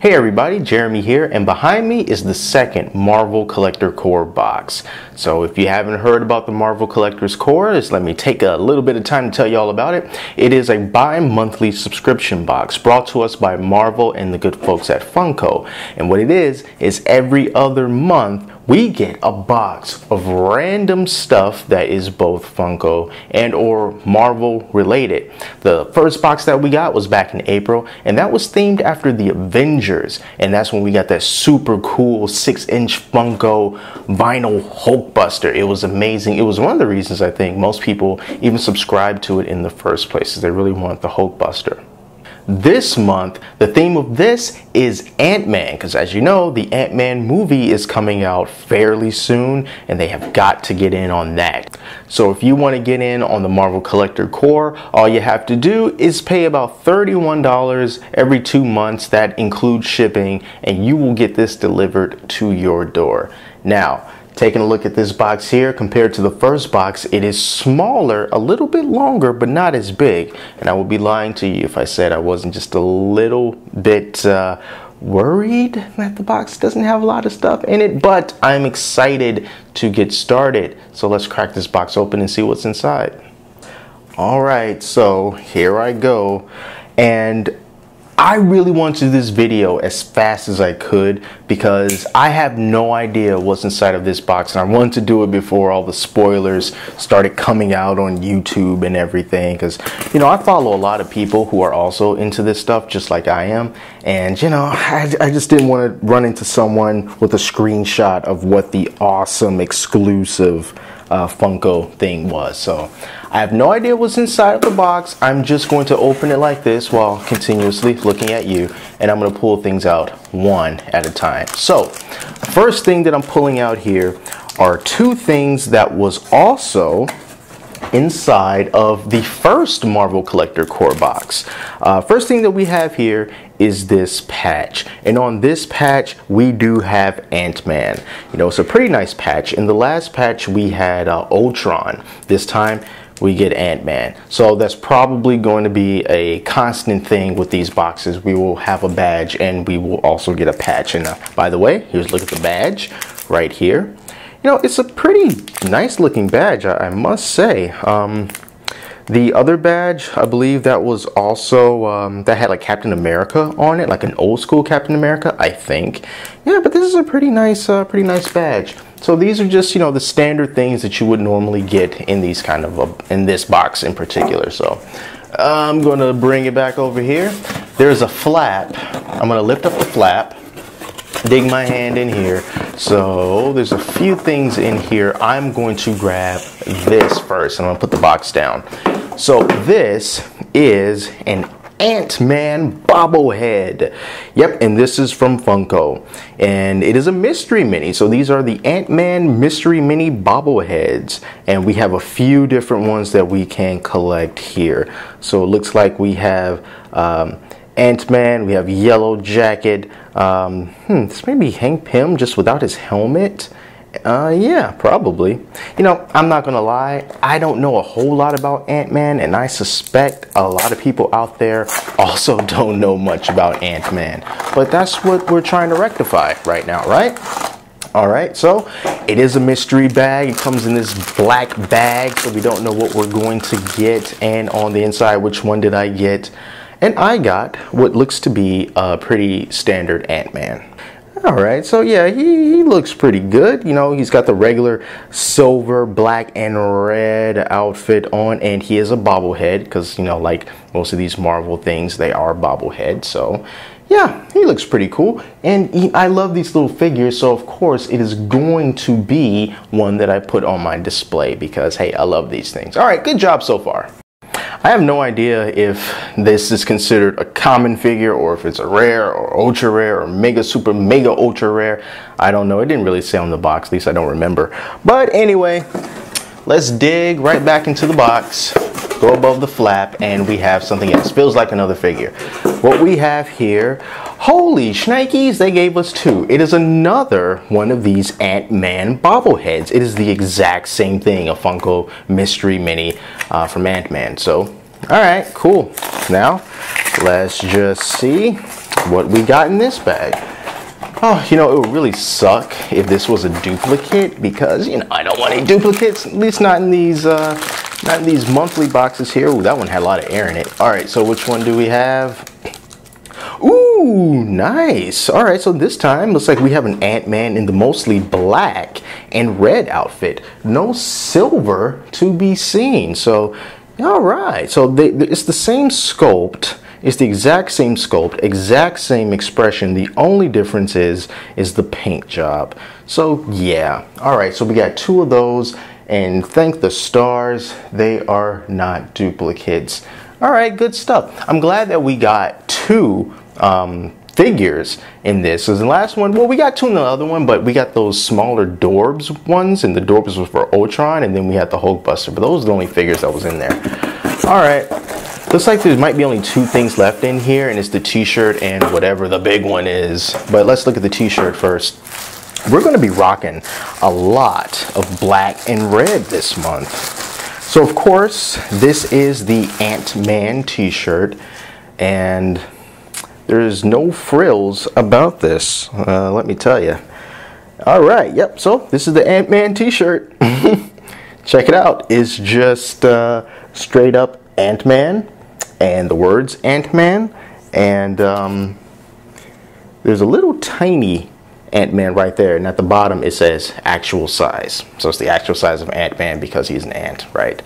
Hey everybody, Jeremy here, and behind me is the second Marvel Collector Core box. So if you haven't heard about the Marvel Collector's Core, just let me take a little bit of time to tell you all about it. It is a bi-monthly subscription box brought to us by Marvel and the good folks at Funko. And what it is every other month we get a box of random stuff that is both Funko and or Marvel related. The first box that we got was back in April, and that was themed after the Avengers, and that's when we got that super cool 6-inch Funko vinyl Hulkbuster. It was amazing. It was one of the reasons I think most people even subscribed to it in the first place, is they really want the Hulkbuster. This month, the theme of this is Ant-Man, because as you know, the Ant-Man movie is coming out fairly soon, and they have got to get in on that. So if you want to get in on the Marvel Collector Core, all you have to do is pay about $31 every 2 months. That includes shipping, and you will get this delivered to your door. Now, taking a look at this box here, compared to the first box, it is smaller, a little bit longer, but not as big. And I would be lying to you if I said I wasn't just a little bit worried that the box doesn't have a lot of stuff in it, but I'm excited to get started. So let's crack this box open and see what's inside. All right, so here I go. And I really wanted to do this video as fast as I could because I have no idea what's inside of this box, and I wanted to do it before all the spoilers started coming out on YouTube and everything, because you know, I follow a lot of people who are also into this stuff just like I am, and you know, I just didn't want to run into someone with a screenshot of what the awesome exclusive Funko thing was. So I have no idea what's inside of the box. I'm just going to open it like this while continuously looking at you, and I'm going to pull things out one at a time. So first thing that I'm pulling out here are two things that was also inside of the first Marvel Collector Core box. First thing that we have here is this patch, and on this patch we do have Ant-Man. You know, it's a pretty nice patch. In the last patch we had Ultron. This time we get Ant-Man. So that's probably going to be a constant thing with these boxes. We will have a badge and we will also get a patch. And by the way, here's a look at the badge right here. You know, it's a pretty nice looking badge, I must say. The other badge, I believe that was also, that had like Captain America on it, like an old school Captain America, I think. Yeah, but this is a pretty nice badge. So these are just, you know, the standard things that you would normally get in these kind of, in this box in particular. So I'm going to bring it back over here. There's a flap. I'm going to lift up the flap, dig my hand in here. So there's a few things in here. I'm going to grab this first, and I'm going to put the box down. So this is an Ant-Man bobblehead. Yep, and this is from Funko, and it is a mystery mini. So these are the Ant-Man mystery mini bobbleheads, and we have a few different ones that we can collect here. So it looks like we have Ant-Man, we have Yellow Jacket. This may be Hank Pym just without his helmet. Yeah, probably. You know, I'm not gonna lie, I don't know a whole lot about Ant-Man, and I suspect a lot of people out there also don't know much about Ant-Man. But that's what we're trying to rectify right now, right? Alright, so it is a mystery bag. It comes in this black bag, so we don't know what we're going to get. And on the inside, which one did I get? And I got what looks to be a pretty standard Ant-Man. Alright, so yeah, he looks pretty good. You know, he's got the regular silver, black, and red outfit on, and he is a bobblehead, because, you know, like most of these Marvel things, they are bobbleheads. So yeah, he looks pretty cool, and I love these little figures, so of course it is going to be one that I put on my display, because hey, I love these things. Alright, good job so far. I have no idea if this is considered a common figure, or if it's a rare or ultra rare or mega super mega ultra rare. I don't know. It didn't really say on the box, at least I don't remember. But anyway, let's dig right back into the box, go above the flap, and we have something else. Feels like another figure. What we have here, holy shnikes, they gave us two. It is another one of these Ant-Man bobbleheads. It is the exact same thing, a Funko mystery mini from Ant-Man. So, alright, cool. Now, let's just see what we got in this bag. Oh, you know, it would really suck if this was a duplicate because, you know, I don't want any duplicates, at least not in these monthly boxes here. Ooh, that one had a lot of air in it. All right, so which one do we have? Ooh, nice. All right, so this time looks like we have an Ant-Man in the mostly black and red outfit. No silver to be seen. So, all right. So it's the same sculpt. It's the exact same sculpt, exact same expression. The only difference is the paint job. So, yeah. All right, so we got two of those. And thank the stars, they are not duplicates. All right, good stuff. I'm glad that we got two figures in this. So the last one, well, we got two in the other one, but we got those smaller Dorbs ones, and the Dorbs was for Ultron, and then we had the Hulkbuster. But those are the only figures that was in there. All right, looks like there might be only two things left in here, and it's the t-shirt and whatever the big one is. But let's look at the t-shirt first. We're going to be rocking a lot of black and red this month. So of course, this is the Ant-Man t-shirt, and there's no frills about this, let me tell you. All right, yep, so this is the Ant-Man t-shirt. Check it out. It's just straight up Ant-Man and the words Ant-Man, and there's a little tiny Ant-Man right there, and at the bottom it says actual size. So it's the actual size of Ant-Man because he's an ant, right?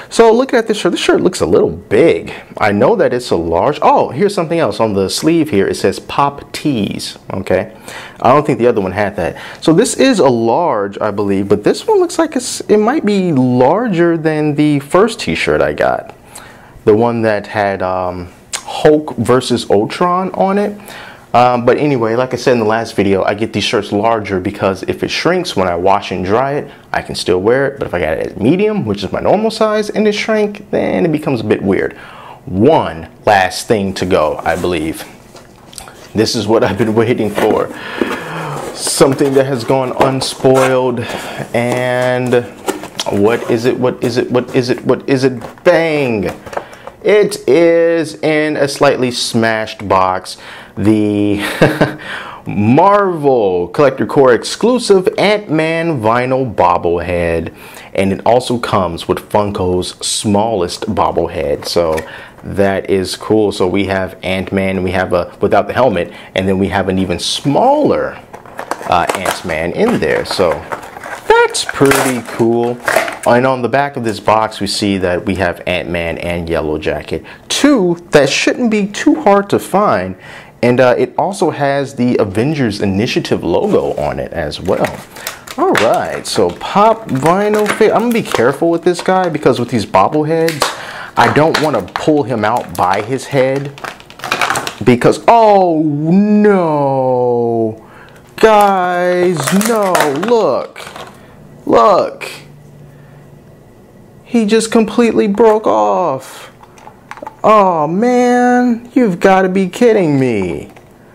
So looking at this shirt, the shirt looks a little big. I know that it's a large. Oh, here's something else on the sleeve here. It says Pop Tees. Okay, I don't think the other one had that. So this is a large, I believe, but this one looks like it might be larger than the first t-shirt I got, the one that had Hulk versus Ultron on it. But anyway, like I said in the last video, I get these shirts larger because if it shrinks when I wash and dry it, I can still wear it. But if I got it at medium, which is my normal size, and it shrank, then it becomes a bit weird. One last thing to go, I believe. This is what I've been waiting for. Something that has gone unspoiled. And what is it? What is it? What is it? What is it? Bang! It is in a slightly smashed box. The Marvel Collector Core exclusive Ant-Man vinyl bobblehead, and it also comes with Funko's smallest bobblehead, so that is cool. So we have Ant-Man, and we have a without the helmet, and then we have an even smaller Ant-Man in there, so that's pretty cool. And on the back of this box, we see that we have Ant-Man and Yellow Jacket, two that shouldn't be too hard to find. And it also has the Avengers Initiative logo on it as well. All right, so pop vinyl fit. I'm gonna be careful with this guy because with these bobbleheads, I don't want to pull him out by his head because, oh no, guys, no, look, he just completely broke off. Oh man, you've got to be kidding me.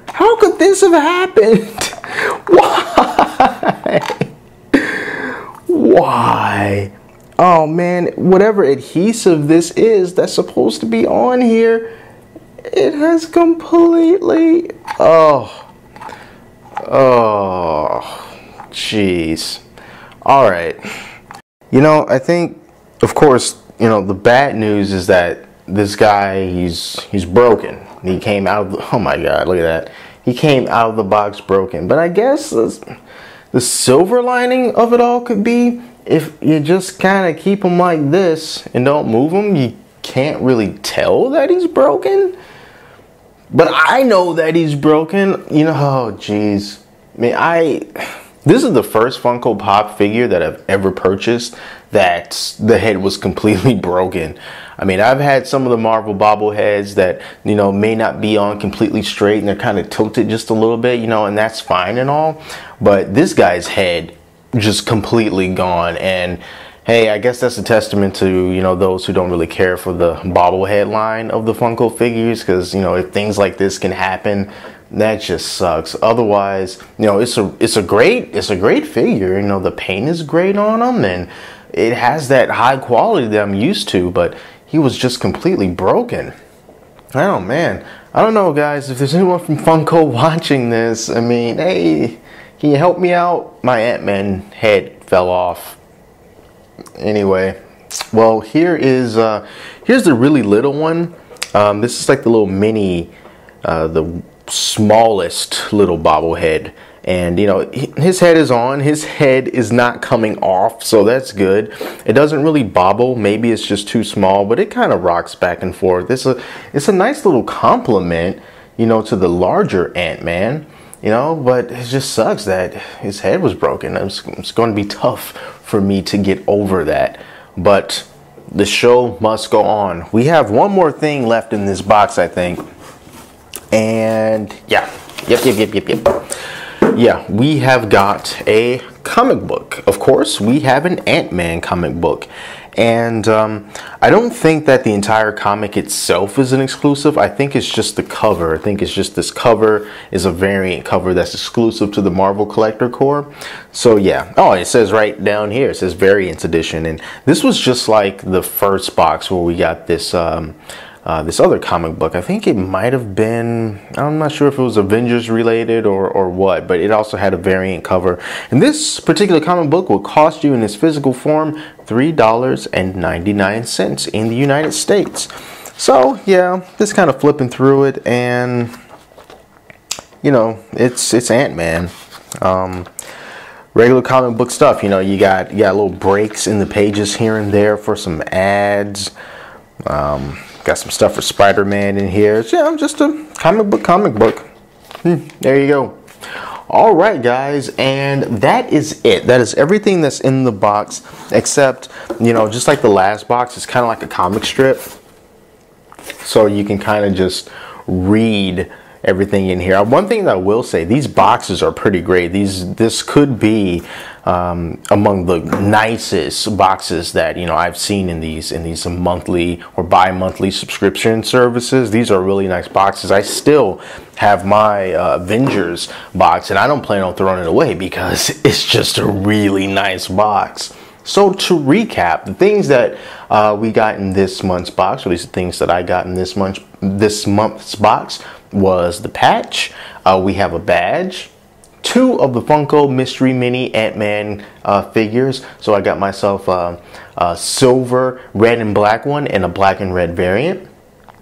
How could this have happened? Why? Oh man, whatever adhesive this is that's supposed to be on here, it has completely, oh, jeez. All right. You know, I think, of course, you know, the bad news is that this guy, he's broken. He came out of the, oh my god, look at that. He came out of the box broken. But I guess the silver lining of it all could be if you just kind of keep him like this and don't move him, you can't really tell that he's broken. But I know that he's broken. You know, oh jeez. I mean, this is the first Funko Pop figure that I've ever purchased that the head was completely broken. I mean, I've had some of the Marvel bobbleheads that, you know, may not be on completely straight and they're kind of tilted just a little bit, you know, and that's fine and all. But this guy's head just completely gone. And hey, I guess that's a testament to, you know, those who don't really care for the bobblehead line of the Funko figures, because, you know, if things like this can happen, that just sucks. Otherwise, you know, it's a great figure. You know, the paint is great on them and it has that high quality that I'm used to, but he was just completely broken. Oh man, I don't know, guys. If there's anyone from Funko watching this, I mean, hey, can you help me out? My Ant-Man head fell off. Anyway, well, here's the really little one. This is like the little mini, the smallest little bobblehead. And you know, his head is on, his head is not coming off, so that's good. It doesn't really bobble, maybe it's just too small, but it kind of rocks back and forth. It's a nice little compliment, you know, to the larger Ant-Man, you know, but it just sucks that his head was broken. It's going to be tough for me to get over that, but the show must go on. We have one more thing left in this box, I think, and yeah, yep. Yeah, we have got a comic book. Of course, we have an Ant-Man comic book. And I don't think that the entire comic itself is an exclusive. I think it's just the cover. I think it's just this cover is a variant cover that's exclusive to the Marvel Collector Corp. So yeah. Oh, it says right down here, it says Variants Edition. And this was just like the first box where we got this this other comic book. I think it might have been, I'm not sure if it was Avengers related or what, but it also had a variant cover. And this particular comic book will cost you in its physical form $3.99 in the United States. So yeah, just kind of flipping through it, and you know, it's Ant-Man. Regular comic book stuff. You know, you got little breaks in the pages here and there for some ads. Got some stuff for Spider-Man in here. So, yeah, just a comic book. There you go. All right, guys, and that is it. That is everything that's in the box, except, you know, just like the last box, it's kind of like a comic strip. So you can kind of just read everything in here. One thing that I will say, these boxes are pretty great. This could be among the nicest boxes that, you know, I've seen in these monthly or bi-monthly subscription services. These are really nice boxes. I still have my Avengers box, and I don't plan on throwing it away because it's just a really nice box. So to recap, the things that we got in this month's box, or at least the things that I got in this month's box, was the patch. We have a badge, 2 of the Funko Mystery Mini Ant-Man figures. So I got myself a silver, red, and black one, and a black and red variant.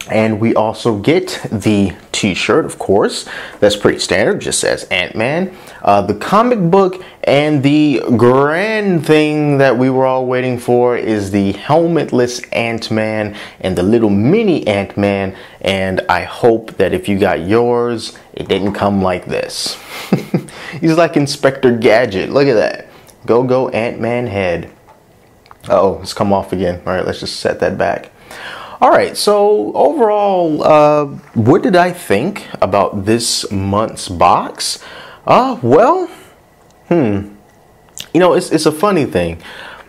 And we also get the t-shirt, of course. That's pretty standard, just says Ant-Man. The comic book, and the grand thing that we were all waiting for is the helmetless Ant-Man and the little mini Ant-Man. And I hope that if you got yours, it didn't come like this. He's like Inspector Gadget. Look at that. Go Ant-Man head. Uh-oh, it's come off again. All right, let's just set that back. All right, so overall, what did I think about this month's box? Well, you know, it's a funny thing.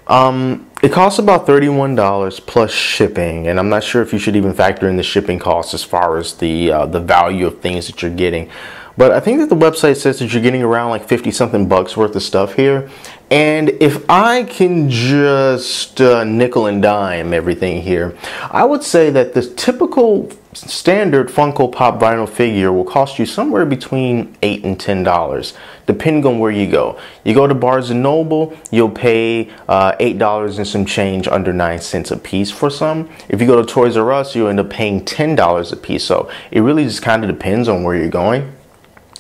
It costs about $31 plus shipping, and I'm not sure if you should even factor in the shipping costs as far as the value of things that you're getting. But I think that the website says that you're getting around like 50-something bucks worth of stuff here. And if I can just nickel and dime everything here, I would say that the typical standard Funko Pop vinyl figure will cost you somewhere between $8 and $10, depending on where you go. You go to Barnes & Noble, you'll pay $8 and some change, under 9 cents a piece for some. If you go to Toys R Us, you'll end up paying $10 a piece. So it really just kind of depends on where you're going.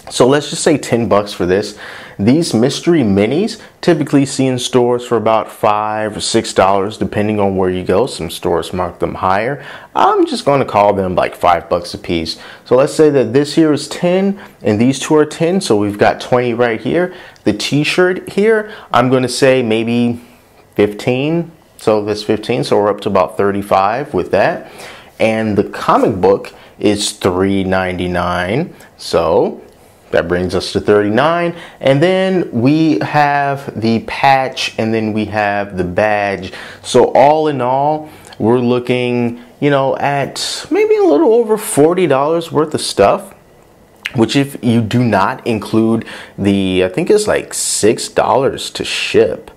So let's just say 10 bucks for this. These mystery minis typically see in stores for about $5 or $6, depending on where you go. Some stores mark them higher. I'm just going to call them like $5 a piece. So let's say that this here is 10 and these two are 10. So we've got 20 right here. The t-shirt here, I'm going to say maybe 15. So that's 15. So we're up to about 35 with that. And the comic book is $3.99. So that brings us to 39, and then we have the patch, and then we have the badge. So all in all, we're looking, you know, at maybe a little over $40 worth of stuff, which if you do not include the, I think it's like $6 to ship.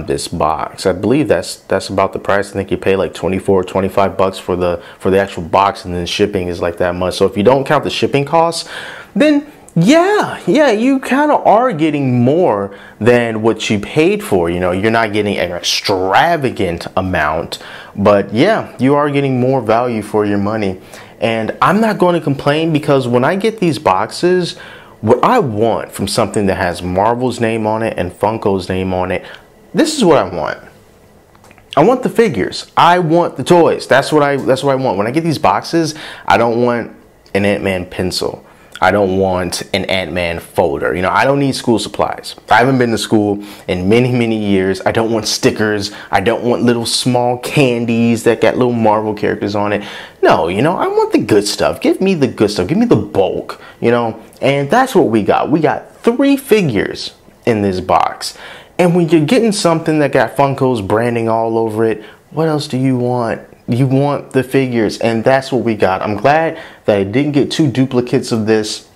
this box. I believe that's about the price. I think you pay like 24 25 bucks for the actual box, and then shipping is like that much. So if you don't count the shipping costs, then yeah, you kind of are getting more than what you paid for. You know, you're not getting an extravagant amount, but yeah, you are getting more value for your money. And I'm not going to complain, because when I get these boxes, what I want from something that has Marvel's name on it and Funko's name on it, this is what I want. I want the figures. I want the toys. That's what I want. When I get these boxes, I don't want an Ant-Man pencil. I don't want an Ant-Man folder. You know, I don't need school supplies. I haven't been to school in many, many years. I don't want stickers. I don't want little small candies that got little Marvel characters on it. No, you know, I want the good stuff. Give me the good stuff. Give me the bulk, you know, and that's what we got. We got 3 figures in this box. And when you're getting something that got Funko's branding all over it, what else do you want? You want the figures, and that's what we got. I'm glad that I didn't get 2 duplicates of this.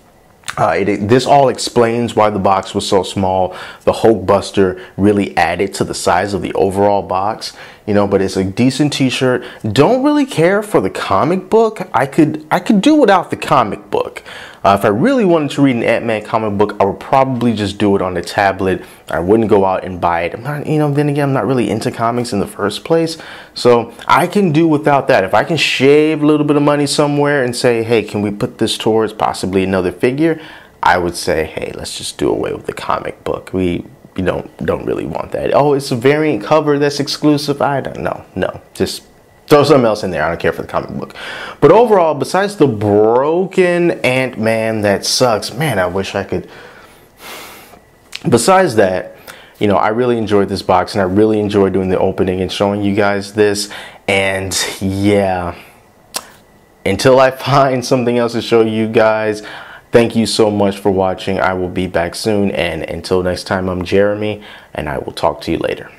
This all explains why the box was so small. The Hulkbuster really added to the size of the overall box, you know, but it's a decent t-shirt. Don't really care for the comic book. I could do without the comic book. If I really wanted to read an Ant-Man comic book, I would probably just do it on the tablet. I wouldn't go out and buy it. I'm not, you know, then again, I'm not really into comics in the first place. So I can do without that. If I can shave a little bit of money somewhere and say, hey, can we put this towards possibly another figure? I would say, hey, let's just do away with the comic book. We don't really want that. Oh, it's a variant cover that's exclusive. I don't know. No, just throw something else in there. I don't care for the comic book. But overall, besides the broken Ant-Man that sucks, man, I wish I could. Besides that, you know, I really enjoyed this box, and I really enjoyed doing the opening and showing you guys this. And yeah, until I find something else to show you guys, thank you so much for watching. I will be back soon. And until next time, I'm Jeremy, and I will talk to you later.